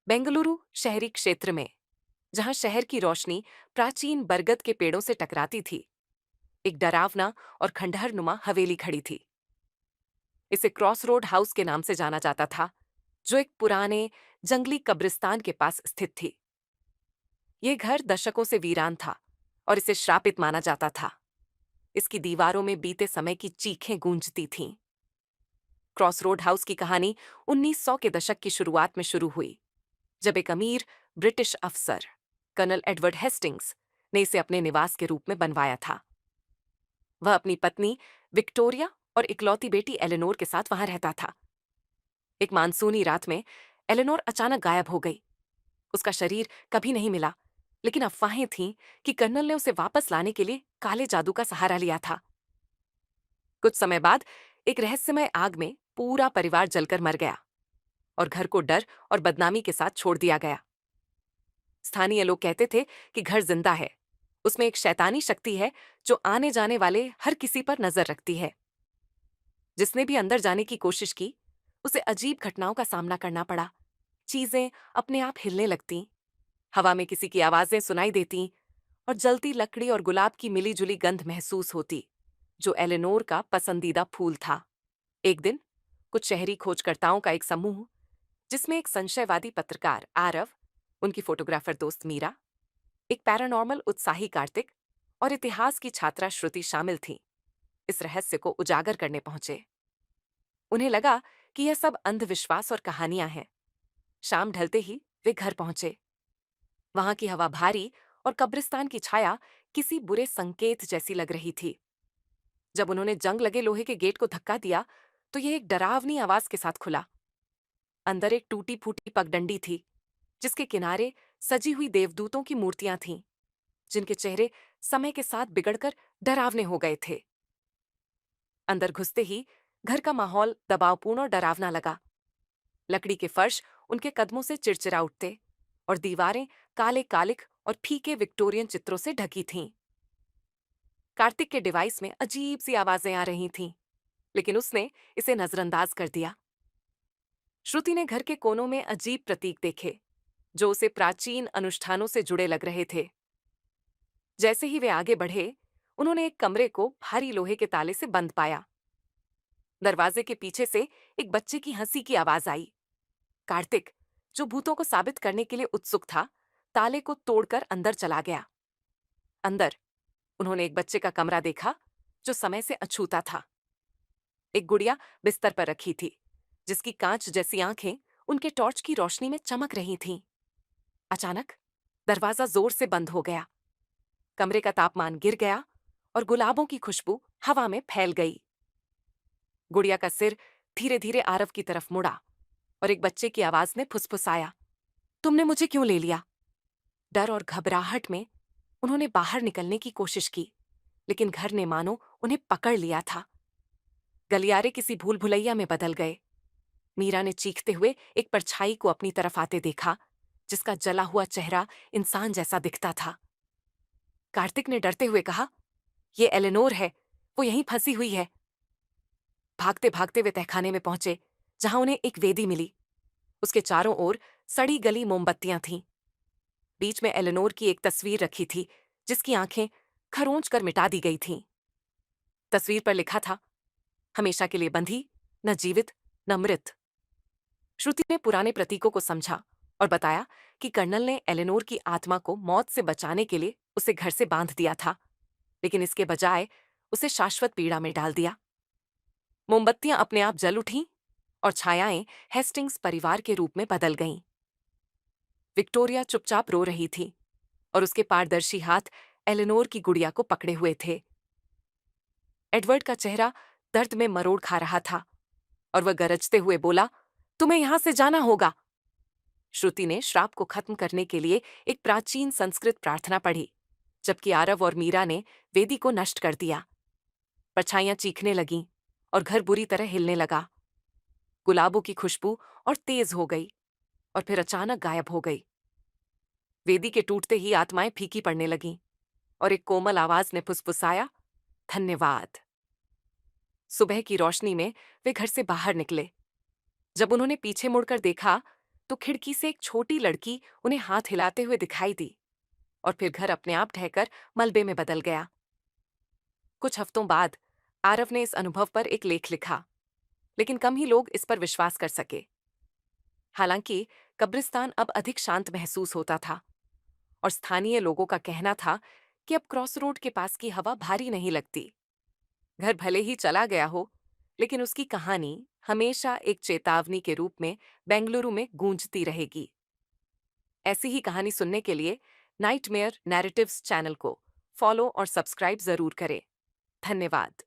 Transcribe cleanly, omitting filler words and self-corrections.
बेंगलुरु शहरी क्षेत्र में, जहां शहर की रोशनी प्राचीन बरगद के पेड़ों से टकराती थी, एक डरावना और खंडहरनुमा हवेली खड़ी थी। इसे क्रॉस रोड हाउस के नाम से जाना जाता था, जो एक पुराने जंगली कब्रिस्तान के पास स्थित थी। यह घर दशकों से वीरान था और इसे श्रापित माना जाता था। इसकी दीवारों में बीते समय की चीखें गूंजती थीं। क्रॉस रोड हाउस की कहानी 1900 के दशक की शुरुआत में शुरू हुई, जब एक अमीर ब्रिटिश अफसर कर्नल एडवर्ड हेस्टिंग्स ने इसे अपने निवास के रूप में बनवाया था। वह अपनी पत्नी विक्टोरिया और इकलौती बेटी एलेनोर के साथ वहां रहता था। एक मानसूनी रात में एलेनोर अचानक गायब हो गई। उसका शरीर कभी नहीं मिला, लेकिन अफवाहें थीं कि कर्नल ने उसे वापस लाने के लिए काले जादू का सहारा लिया था। कुछ समय बाद एक रहस्यमय आग में पूरा परिवार जलकर मर गया और घर को डर और बदनामी के साथ छोड़ दिया गया। स्थानीय लोग कहते थे कि घर जिंदा है, उसमें एक शैतानी शक्ति है जो आने जाने वाले हर किसी पर नजर रखती है। जिसने भी अंदर जाने की कोशिश की, उसे अजीब घटनाओं का सामना करना पड़ा। चीजें अपने आप हिलने लगतीं, हवा में किसी की आवाजें सुनाई देतीं और जलती लकड़ी और गुलाब की मिली-जुली गंध महसूस होती, जो एलेनोर का पसंदीदा फूल था। एक दिन कुछ शहरी खोजकर्ताओं का एक समूह, जिसमें एक संशयवादी पत्रकार आरव, उनकी फोटोग्राफर दोस्त मीरा, एक पैरानॉर्मल उत्साही कार्तिक और इतिहास की छात्रा श्रुति शामिल थीं, इस रहस्य को उजागर करने पहुंचे। उन्हें लगा कि यह सब अंधविश्वास और कहानियां हैं। शाम ढलते ही वे घर पहुंचे। वहां की हवा भारी और कब्रिस्तान की छाया किसी बुरे संकेत जैसी लग रही थी। जब उन्होंने जंग लगे लोहे के गेट को धक्का दिया, तो यह एक डरावनी आवाज के साथ खुला। अंदर एक टूटी फूटी पगडंडी थी, जिसके किनारे सजी हुई देवदूतों की मूर्तियां थीं, जिनके चेहरे समय के साथ बिगड़कर डरावने हो गए थे। अंदर घुसते ही घर का माहौल दबावपूर्ण और डरावना लगा। लकड़ी के फर्श उनके कदमों से चिड़चिड़ा उठते और दीवारें काले कालिक और फीके विक्टोरियन चित्रों से ढकी थीं। कार्तिक के डिवाइस में अजीब सी आवाजें आ रही थीं, लेकिन उसने इसे नजरअंदाज कर दिया। श्रुति ने घर के कोनों में अजीब प्रतीक देखे, जो उसे प्राचीन अनुष्ठानों से जुड़े लग रहे थे। जैसे ही वे आगे बढ़े, उन्होंने एक कमरे को भारी लोहे के ताले से बंद पाया। दरवाजे के पीछे से एक बच्चे की हंसी की आवाज आई। कार्तिक, जो भूतों को साबित करने के लिए उत्सुक था, ताले को तोड़कर अंदर चला गया। अंदर उन्होंने एक बच्चे का कमरा देखा, जो समय से अछूता था। एक गुड़िया बिस्तर पर रखी थी, जिसकी कांच जैसी आंखें उनके टॉर्च की रोशनी में चमक रही थीं। अचानक दरवाजा जोर से बंद हो गया। कमरे का तापमान गिर गया और गुलाबों की खुशबू हवा में फैल गई। गुड़िया का सिर धीरे धीरे आरव की तरफ मुड़ा और एक बच्चे की आवाज ने फुसफुसाया, तुमने मुझे क्यों ले लिया? डर और घबराहट में उन्होंने बाहर निकलने की कोशिश की, लेकिन घर ने मानो उन्हें पकड़ लिया था। गलियारे किसी भूल भुलैया में बदल गए। मीरा ने चीखते हुए एक परछाई को अपनी तरफ आते देखा, जिसका जला हुआ चेहरा इंसान जैसा दिखता था। कार्तिक ने डरते हुए कहा, ये एलेनोर है, वो यहीं फंसी हुई है। भागते भागते वे तहखाने में पहुंचे, जहां उन्हें एक वेदी मिली। उसके चारों ओर सड़ी गली मोमबत्तियां थीं। बीच में एलेनोर की एक तस्वीर रखी थी, जिसकी आंखें खरोंच कर मिटा दी गई थीं। तस्वीर पर लिखा था, हमेशा के लिए बंधी, न जीवित न मृत। श्रुति ने पुराने प्रतीकों को समझा और बताया कि कर्नल ने एलेनोर की आत्मा को मौत से बचाने के लिए उसे घर से बांध दिया था, लेकिन इसके बजाय उसे शाश्वत पीड़ा में डाल दिया। मोमबत्तियां अपने आप जल उठीं और छायाएं हेस्टिंग्स परिवार के रूप में बदल गईं। विक्टोरिया चुपचाप रो रही थी और उसके पारदर्शी हाथ एलेनोर की गुड़िया को पकड़े हुए थे। एडवर्ड का चेहरा दर्द में मरोड़ खा रहा था और वह गरजते हुए बोला, तुम्हें यहां से जाना होगा। श्रुति ने श्राप को खत्म करने के लिए एक प्राचीन संस्कृत प्रार्थना पढ़ी, जबकि आरव और मीरा ने वेदी को नष्ट कर दिया। परछाइयां चीखने लगीं और घर बुरी तरह हिलने लगा। गुलाबों की खुशबू और तेज हो गई और फिर अचानक गायब हो गई। वेदी के टूटते ही आत्माएं फीकी पड़ने लगीं और एक कोमल आवाज ने फुसफुसाया, धन्यवाद। सुबह की रोशनी में वे घर से बाहर निकले। जब उन्होंने पीछे मुड़कर देखा, तो खिड़की से एक छोटी लड़की उन्हें हाथ हिलाते हुए दिखाई दी और फिर घर अपने आप ढहकर मलबे में बदल गया। कुछ हफ्तों बाद आरव ने इस अनुभव पर एक लेख लिखा, लेकिन कम ही लोग इस पर विश्वास कर सके। हालांकि कब्रिस्तान अब अधिक शांत महसूस होता था और स्थानीय लोगों का कहना था कि अब क्रॉस रोड के पास की हवा भारी नहीं लगती। घर भले ही चला गया हो, लेकिन उसकी कहानी हमेशा एक चेतावनी के रूप में बेंगलुरु में गूंजती रहेगी। ऐसी ही कहानी सुनने के लिए नाइटमेयर नैरेटिव्स चैनल को फॉलो और सब्सक्राइब जरूर करें। धन्यवाद।